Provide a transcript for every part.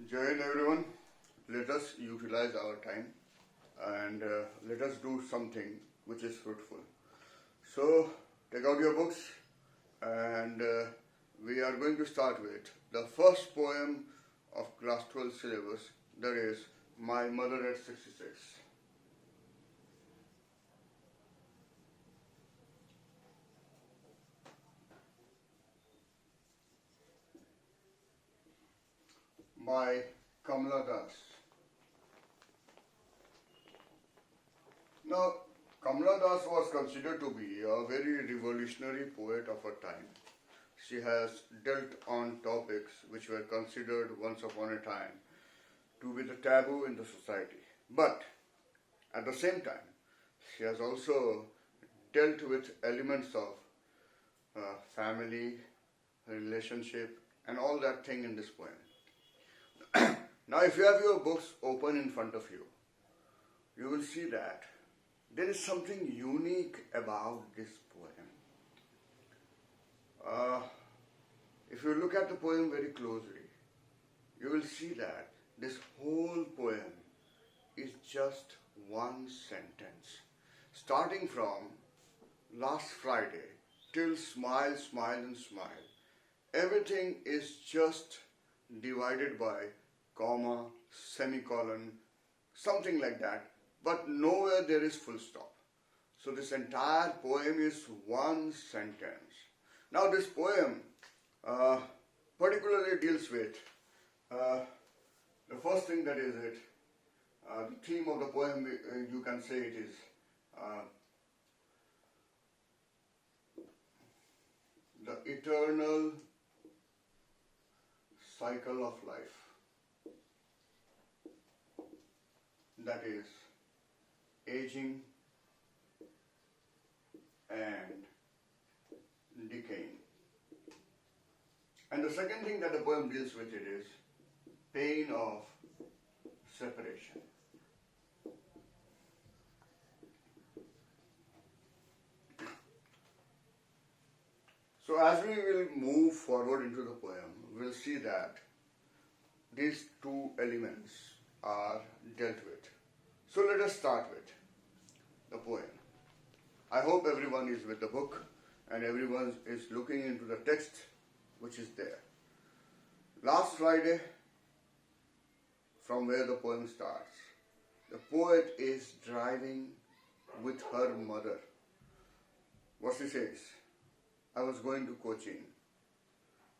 Join everyone. Let us utilize our time and let us do something which is fruitful. So, take out your books and we are going to start with the first poem of class 12 syllabus, that is My Mother at 66. By Kamala Das. Now, Kamala Das was considered to be a very revolutionary poet of her time. She has dealt on topics which were considered once upon a time to be the taboo in the society. But at the same time, she has also dealt with elements of family, relationship, and all that thing in this poem. Now, if you have your books open in front of you, you will see that there is something unique about this poem. If you look at the poem very closely, you will see that this whole poem is just one sentence. Starting from last Friday till smile, smile and smile. Everything is just divided by comma, semicolon, something like that, but nowhere there is full stop. So this entire poem is one sentence. Now this poem particularly deals with the first thing, that is it, the theme of the poem, you can say it is the eternal cycle of life. That is aging and decaying. And the second thing that the poem deals with it is pain of separation. So as we will move forward into the poem, we'll see that these two elements are dealt with. So let us start with the poem. I hope everyone is with the book and everyone is looking into the text which is there. Last Friday, from where the poem starts, the poet is driving with her mother. What she says, I was going to Cochin.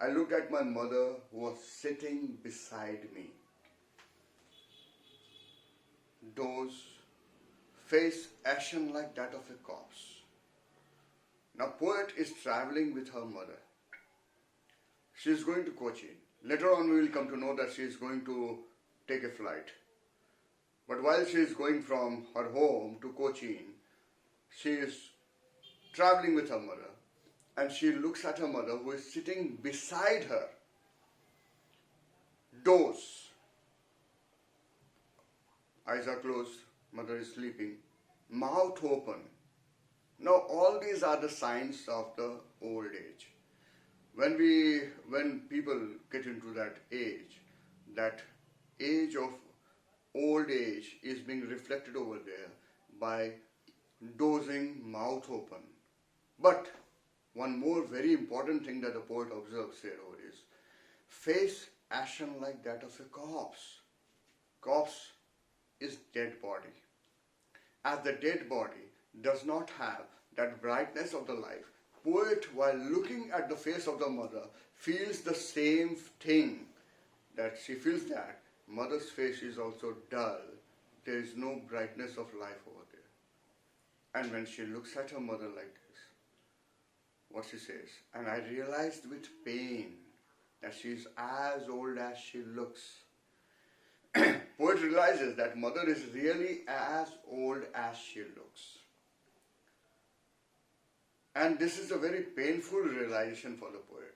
I looked at my mother who was sitting beside me. Those face ashen like that of a corpse. Now poet is traveling with her mother. She is going to Cochin. Later on we will come to know that she is going to take a flight. But while she is going from her home to Cochin, she is traveling with her mother. And she looks at her mother who is sitting beside her. Doze. Eyes are closed, mother is sleeping, mouth open. Now all these are the signs of the old age. When people get into that age of old age is being reflected over there by dozing, mouth open. But one more very important thing that the poet observes here is face ashen like that of a corpse. Corpse is dead body. As the dead body does not have that brightness of the life, poet, while looking at the face of the mother, feels the same thing, that she feels that mother's face is also dull. There is no brightness of life over there. And when she looks at her mother like this, what she says, and I realized with pain that she is as old as she looks. Poet realizes that mother is really as old as she looks. And this is a very painful realization for the poet,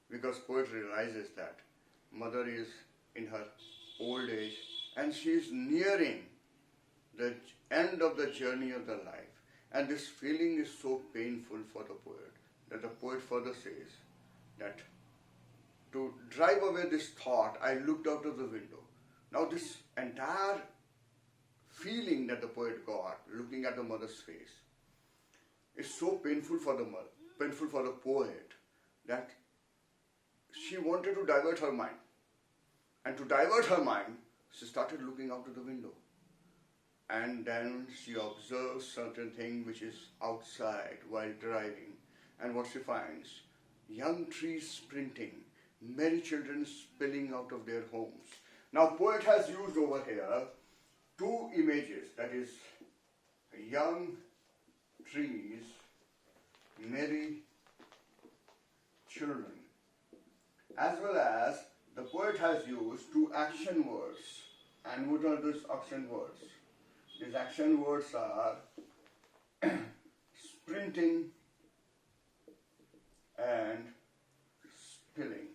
because poet realizes that mother is in her old age and she is nearing the end of the journey of the life. And this feeling is so painful for the poet that the poet further says that to drive away this thought, I looked out of the window. Now, this entire feeling that the poet got, looking at the mother's face, is so painful for the mother, painful for the poet, that she wanted to divert her mind. And to divert her mind, she started looking out of the window. And then she observes certain thing which is outside while driving. And what she finds, young trees sprinting, merry children spilling out of their homes. Now, poet has used over here two images, that is, young trees, merry children, as well as the poet has used two action words. And what are those action words? These action words are sprinting and spilling.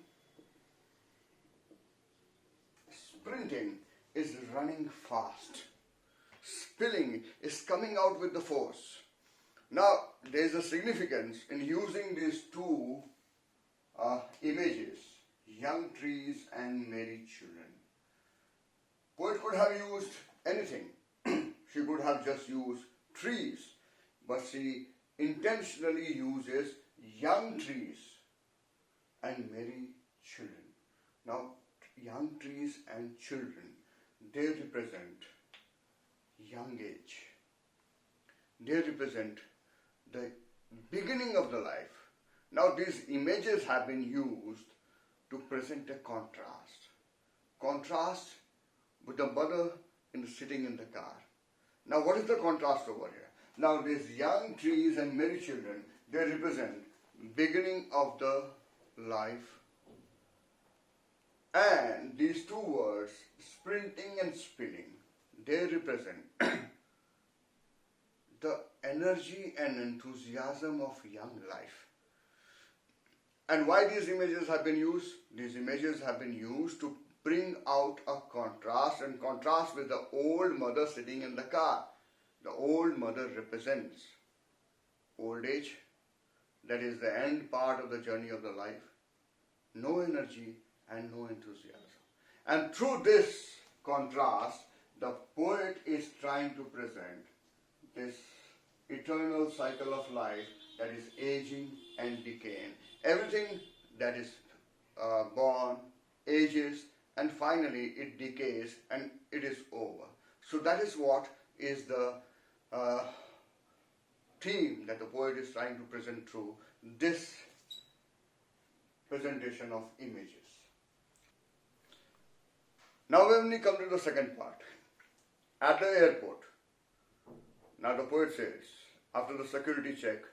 Sprinting is running fast. Spilling is coming out with the force. Now, there is a significance in using these two images, young trees and merry children. Poet could have used anything. She could have just used trees, but she intentionally uses young trees and merry children. Now, young trees and children, they represent young age. They represent the beginning of the life. Now, these images have been used to present a contrast. Contrast with the mother sitting in the car. Now, what is the contrast over here? Now, these young trees and merry children, they represent beginning of the life. And these two words, sprinting and spilling, they represent the energy and enthusiasm of young life. And why these images have been used? These images have been used to bring out a contrast, and contrast with the old mother sitting in the car. The old mother represents old age, that is the end part of the journey of the life, no energy and no enthusiasm. And through this contrast, the poet is trying to present this eternal cycle of life, that is aging and decaying. Everything that is born, ages, and finally it decays and it is over. So that is what is the theme that the poet is trying to present through this presentation of images. Now when we come to the second part, at the airport, now the poet says, after the security check,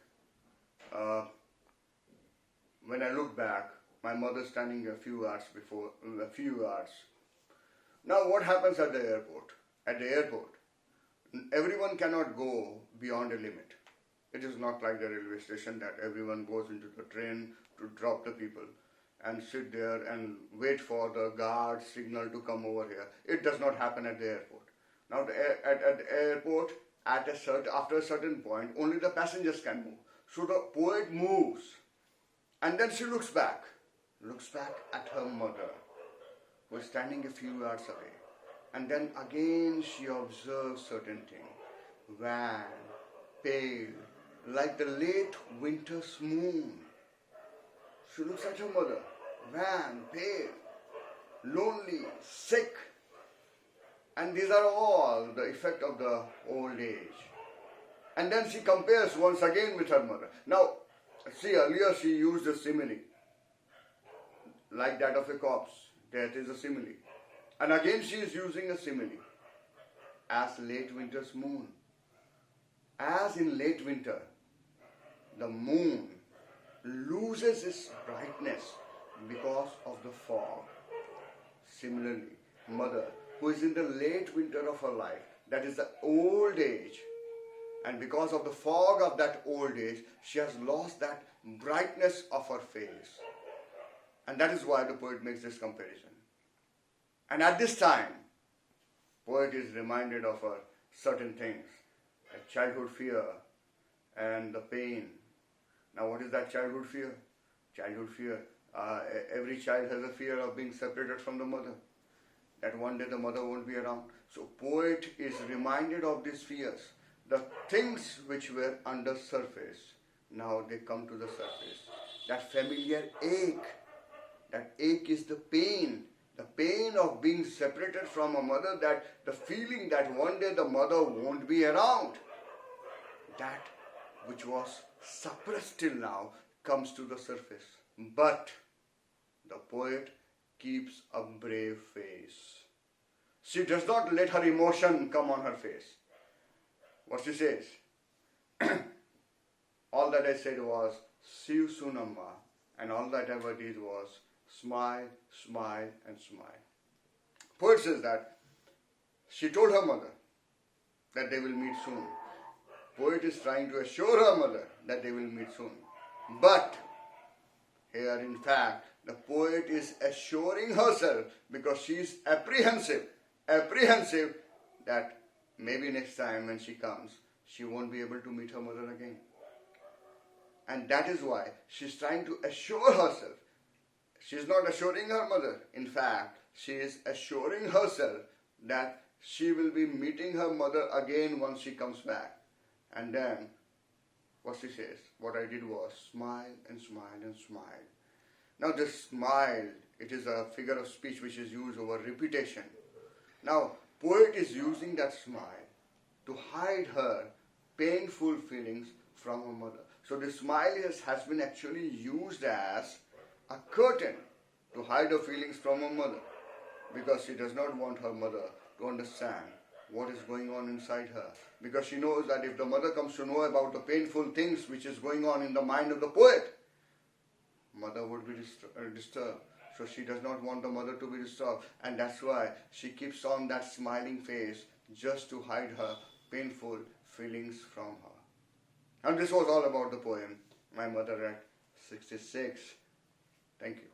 when I look back, my mother standing a few yards. Now what happens at the airport? At the airport, everyone cannot go beyond a limit. It is not like the railway station that everyone goes into the train to drop the people and sit there and wait for the guard signal to come over here. It does not happen at the airport. Now at the airport, after a certain point, only the passengers can move. So the poet moves, and then she looks back at her mother, who is standing a few yards away. And then again she observes certain things. Wan, pale, like the late winter's moon. She looks at her mother, wan, pale, lonely, sick. And these are all the effect of the old age. And then she compares once again with her mother. Now, see, earlier she used a simile, like that of a corpse. That is a simile. And again she is using a simile, as late winter's moon. As in late winter, the moon loses its brightness because of the fog. Similarly, mother, who is in the late winter of her life, that is the old age, and because of the fog of that old age, she has lost that brightness of her face. And that is why the poet makes this comparison. And at this time, poet is reminded of certain things, like childhood fear and the pain. Now what is that childhood fear? Childhood fear, Every child has a fear of being separated from the mother, that one day the mother won't be around. So poet is reminded of these fears. The things which were under surface, now they come to the surface. That familiar ache, that ache is the pain of being separated from a mother, that the feeling that one day the mother won't be around. That which was suppressed till now comes to the surface. But the poet keeps a brave face. She does not let her emotion come on her face. What she says? All that I said was, see you soon, Amma. And all that I ever did was, smile, smile, and smile. Poet says that she told her mother that they will meet soon. Poet is trying to assure her mother that they will meet soon. But here, in fact, the poet is assuring herself because she is apprehensive that maybe next time when she comes, she won't be able to meet her mother again. And that is why she's trying to assure herself. She's not assuring her mother. In fact, she is assuring herself that she will be meeting her mother again once she comes back. And then, what she says, what I did was smile and smile and smile. Now this smile, it is a figure of speech which is used over repetition. Now, poet is using that smile to hide her painful feelings from her mother. So the smile has been actually used as a curtain to hide her feelings from her mother, because she does not want her mother to understand what is going on inside her, because she knows that if the mother comes to know about the painful things which is going on in the mind of the poet, mother would be disturbed. So she does not want the mother to be disturbed, and that's why she keeps on that smiling face just to hide her painful feelings from her. And this was all about the poem, My Mother at 66. Thank you.